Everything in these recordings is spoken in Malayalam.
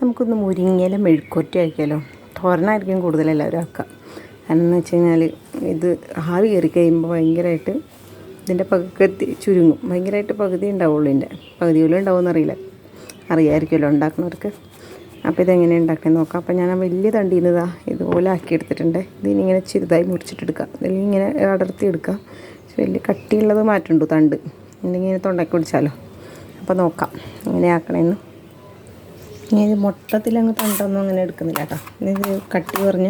നമുക്കൊന്ന് മുരിങ്ങയില മെഴുക്കുവരട്ടി ആക്കിയാലോ. തോരനായിരിക്കും കൂടുതൽ എല്ലാവരും ആക്കുക. കാരണം എന്ന് വെച്ച് കഴിഞ്ഞാൽ ഇത് ആവി കയറി കഴിയുമ്പോൾ ഭയങ്കരമായിട്ട് ഇതിൻ്റെ പകുതി ചുരുങ്ങും. ഭയങ്കരമായിട്ട് പകുതി ഉണ്ടാവുള്ളൂ. ഇതിൻ്റെ പകുതി പോലും ഉണ്ടാവുമെന്ന് അറിയാമായിരിക്കുമല്ലോ ഉണ്ടാക്കുന്നവർക്ക്. അപ്പോൾ ഇതെങ്ങനെ ഉണ്ടാക്കാൻ നോക്കാം. അപ്പോൾ ഞാൻ വലിയ തണ്ടിന്നതാ ഇതുപോലെ ആക്കിയെടുത്തിട്ടുണ്ട്. ഇതിനിങ്ങനെ ചെറുതായി മുറിച്ചിട്ടെടുക്കാം. അല്ലെങ്കിൽ ഇങ്ങനെ അടർത്തി എടുക്കാം. പക്ഷെ വലിയ കട്ടിയുള്ളത് മാറ്റുണ്ടോ തണ്ട്, അല്ലെങ്കിൽ ഇങ്ങനെ തൊണ്ടയ്ക്ക് പിടിച്ചാലോ. അപ്പോൾ നോക്കാം എങ്ങനെ ആക്കണമെന്ന്. ഞാൻ മൊത്തത്തിലങ്ങ് തണ്ടൊന്നും അങ്ങനെ എടുക്കുന്നില്ല കേട്ടോ. ഇത് കട്ടി കുറഞ്ഞ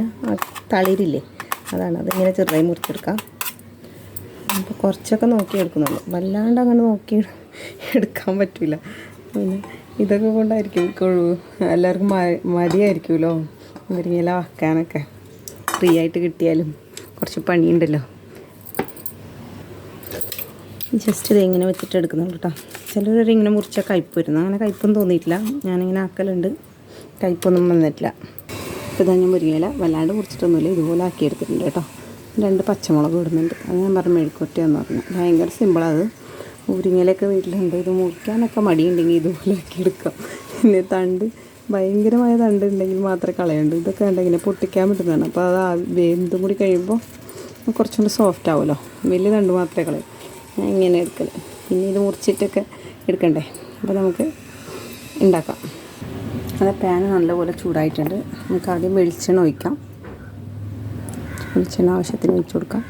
തളിരില്ലേ, അതാണ്. അതിങ്ങനെ ചെറുതായി മുറിച്ചെടുക്കാം. അപ്പോൾ കുറച്ചൊക്കെ നോക്കി എടുക്കുന്നുള്ളൂ, വല്ലാണ്ട് അങ്ങനെ നോക്കി എടുക്കാൻ പറ്റില്ല. പിന്നെ ഇതൊക്കെ കൊണ്ടായിരിക്കും എല്ലാവർക്കും മടിയായിരിക്കുമല്ലോ മുരിങ്ങയില വയ്ക്കാനൊക്കെ. ഫ്രീ ആയിട്ട് കിട്ടിയാലും കുറച്ച് പണിയുണ്ടല്ലോ. ജസ്റ്റ് ഇതിങ്ങനെ വെച്ചിട്ട് എടുക്കുന്നുള്ളൂ കേട്ടോ. ചിലരിങ്ങനെ മുറിച്ചാൽ കയ്പ്പ് വരുന്നു. അങ്ങനെ കയ്പ്പൊന്നും തോന്നിയിട്ടില്ല. ഞാനിങ്ങനെ ആക്കലുണ്ട്, കയ്പ്പൊന്നും വന്നിട്ടില്ല. ഇപ്പോൾ ഇതാ ഞാൻ മുരിങ്ങയില വല്ലാണ്ട് മുറിച്ചിട്ടൊന്നുമില്ല, ഇതുപോലെ ആക്കിയെടുത്തിട്ടുണ്ട് കേട്ടോ. 2 പച്ചമുളക് ഇടുന്നുണ്ട്. അത് ഞാൻ പറഞ്ഞ മെഴുക്കുവരട്ടിയാന്ന് പറഞ്ഞു. ഭയങ്കര സിമ്പിളത്. മുരിങ്ങയിലൊക്കെ വീട്ടിലുണ്ട്. ഇത് മുറിക്കാനൊക്കെ മടിയുണ്ടെങ്കിൽ ഇതുപോലെ ആക്കിയെടുക്കാം. പിന്നെ തണ്ട് ഭയങ്കരമായ തണ്ട് ഉണ്ടെങ്കിൽ മാത്രമേ കളയണ്ടൂ. ഇതൊക്കെ ഉണ്ടെങ്കിൽ പൊട്ടിക്കാൻ പറ്റുന്നതാണ്. അപ്പോൾ അത് വെന്തും കൂടി കഴിയുമ്പോൾ കുറച്ചുകൂടി സോഫ്റ്റ് ആവുമല്ലോ. വലിയ തണ്ട് മാത്രമേ കളയൂ. ഞാൻ ഇങ്ങനെ എടുക്കൽ. പിന്നെ ഇത് മുറിച്ചിട്ടൊക്കെ എടുക്കണ്ടേ. അപ്പോൾ നമുക്ക് ഉണ്ടാക്കാം. അത് പാൻ നല്ലപോലെ ചൂടായിട്ടുണ്ട്. നമുക്ക് ആദ്യം വെളിച്ചെണ്ണ ഒഴിക്കാം. വെളിച്ചെണ്ണ ആവശ്യത്തിന് ഒഴിച്ച് കൊടുക്കാം.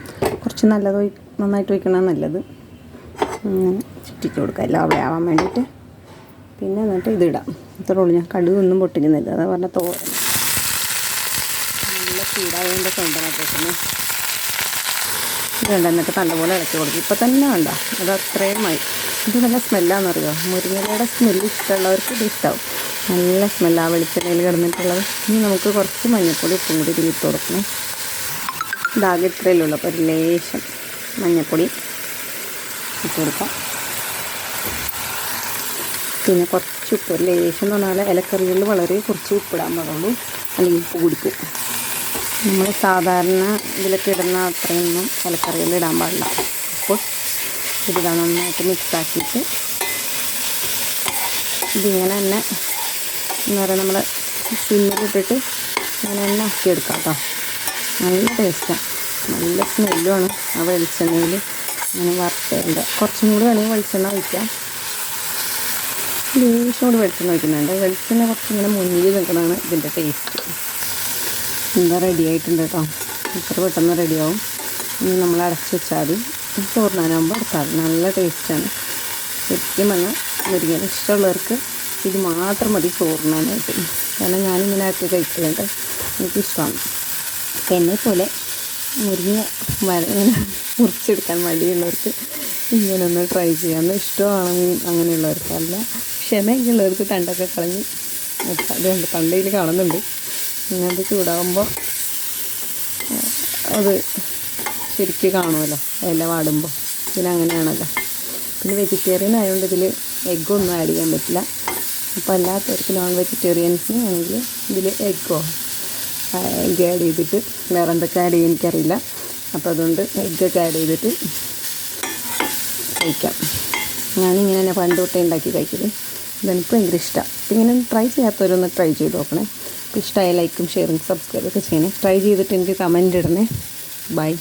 കുറച്ച് നന്നായിട്ട് ഒഴിക്കണം, നല്ലത്. അങ്ങനെ ചുറ്റിച്ച് കൊടുക്കാം എല്ലാം അവിടെ ആവാൻ വേണ്ടിയിട്ട്. പിന്നെ എന്നിട്ട് ഇതിടാം. ഇത്രേ ഉള്ളൂ. ഞാൻ കടുകൊന്നും പൊട്ടിക്കുന്നില്ല. അതാ പറഞ്ഞ തോരൻ നല്ല ചൂടായതിൻ്റെ കൊണ്ടുവന്നിട്ടേക്കുന്നു. ഇതുണ്ട്. എന്നിട്ട് നല്ലപോലെ ഇളക്കി കൊടുക്കും. ഇപ്പം തന്നെ വേണ്ട, അത് അത്രയുമായി. ഇത് നല്ല സ്മെല്ലാണെന്നറിയോ. മുരിങ്ങയിലയുടെ സ്മെല്ല് ഇഷ്ടമുള്ളവർക്ക് ഇത് ഇഷ്ടമാവും. നല്ല സ്മെല്ലാണ് വെളിച്ചെണ്ണയിൽ കിടന്നിട്ടുള്ളത്. ഇനി നമുക്ക് കുറച്ച് മഞ്ഞൾപ്പൊടി ഉപ്പും കൂടി ഇതിലിട്ട് കൊടുക്കണം. ഇതാകെ ഇത്രയല്ലേ ഉള്ളൂ. അപ്പോൾ ഒരു ലേശം മഞ്ഞൾപ്പൊടി ഇട്ട് കൊടുക്കാം. പിന്നെ കുറച്ച് ഉപ്പ്, ഒരു ലേശം എന്ന് പറഞ്ഞാൽ ഇലക്കറികളിൽ വളരെ കുറച്ച് ഉപ്പിടാൻ പാടുള്ളൂ, അല്ലെങ്കിൽ ഉപ്പ് കുടിക്കും. നമ്മൾ സാധാരണ ഇതിലൊക്കെ ഇടുന്ന അത്രയൊന്നും ഇലക്കറികളിൽ ഇടാൻ പാടില്ല. അപ്പോൾ ഇതിടാൻ നന്നായിട്ട് മിക്സാക്കിയിട്ട് ഇതിങ്ങനെ തന്നെ എന്താ പറയുക, നമ്മൾ സിമ്മിലിട്ടിട്ട് ഇങ്ങനെ തന്നെ ആക്കിയെടുക്കാം കേട്ടോ. നല്ല ടേസ്റ്റാണ്, നല്ല സ്മെല്ലുമാണ് ആ വെളിച്ചെണ്ണയിൽ അങ്ങനെ വറുത്തതിൻ്റെ. കുറച്ചും കൂടി വേണമെങ്കിൽ വെളിച്ചെണ്ണ ഒഴിക്കാം. ലേശം കൂടി വെളിച്ചെണ്ണ ഒഴിക്കുന്നുണ്ട്. വെളിച്ചെണ്ണ കുറച്ചിങ്ങനെ മുന്നിൽ നിൽക്കുന്നതാണ് ഇതിൻ്റെ ടേസ്റ്റ്. എന്താ റെഡി ആയിട്ടുണ്ട് കേട്ടോ. ഇത്ര പെട്ടെന്ന് റെഡിയാവും. ഇനി നമ്മൾ അടച്ച് വെച്ചാൽ മതി. ചോറിനാനാകുമ്പോൾ എടുത്താൽ നല്ല ടേസ്റ്റാണ്. ശരിക്കും പറഞ്ഞാൽ മുരിങ്ങയില ഇഷ്ടമുള്ളവർക്ക് ഇത് മാത്രം മതി ചോറിനാനായിട്ട്. കാരണം ഞാനിങ്ങനെ ആക്കി കഴിക്കലുണ്ട്, എനിക്കിഷ്ടമാണ്. അപ്പം എന്നെപ്പോലെ മുരിങ്ങ ഇങ്ങനെ മുറിച്ചെടുക്കാൻ മടിയുള്ളവർക്ക് ഇങ്ങനെ ഒന്ന് ട്രൈ ചെയ്യാമെന്ന്. ഇഷ്ടമാണെങ്കിൽ അങ്ങനെയുള്ളവർക്ക്, അല്ല ക്ഷമയൊക്കെയുള്ളവർക്ക് തണ്ടൊക്കെ കളഞ്ഞ് അതുകൊണ്ട് തണ്ടയിൽ കാണുന്നുണ്ട്. അത് ചൂടാകുമ്പോൾ അത് ശരിക്കും കാണുമല്ലോ ഇല വാടുമ്പോൾ. പിന്നെ അങ്ങനെയാണല്ലോ. പിന്നെ വെജിറ്റേറിയൻ ആയതുകൊണ്ട് ഇതിൽ എഗ്ഗൊന്നും ആഡ് ചെയ്യാൻ പറ്റില്ല. അപ്പോൾ അല്ലാത്തവർക്ക് നോൺ വെജിറ്റേറിയൻസിന് ആണെങ്കിൽ ഇതിൽ എഗ്ഗ് ആഡ് ചെയ്തിട്ട് വേറെ എന്തൊക്കെ ആഡ് ചെയ്യാൻ എനിക്കറിയില്ല. അപ്പോൾ അതുകൊണ്ട് എഗ്ഗൊക്കെ ആഡ് ചെയ്തിട്ട് കഴിക്കാം. ഞാനിങ്ങനെ തന്നെ പണ്ട് തൊട്ടേ ഉണ്ടാക്കി കഴിക്കല്. ഇതെനിക്ക് ഭയങ്കര ഇഷ്ടമാണ്. അപ്പോൾ ഇങ്ങനെ ട്രൈ ചെയ്യാത്തവരൊന്ന് ട്രൈ ചെയ്ത് നോക്കണേ. ഇഷ്ടമായ ലൈക്കും ഷെയറും സബ്സ്ക്രൈബൊക്കെ ചെയ്യണേ. ട്രൈ ചെയ്തിട്ട് എനിക്ക് കമൻ്റ് ഇടണേ. ബൈ.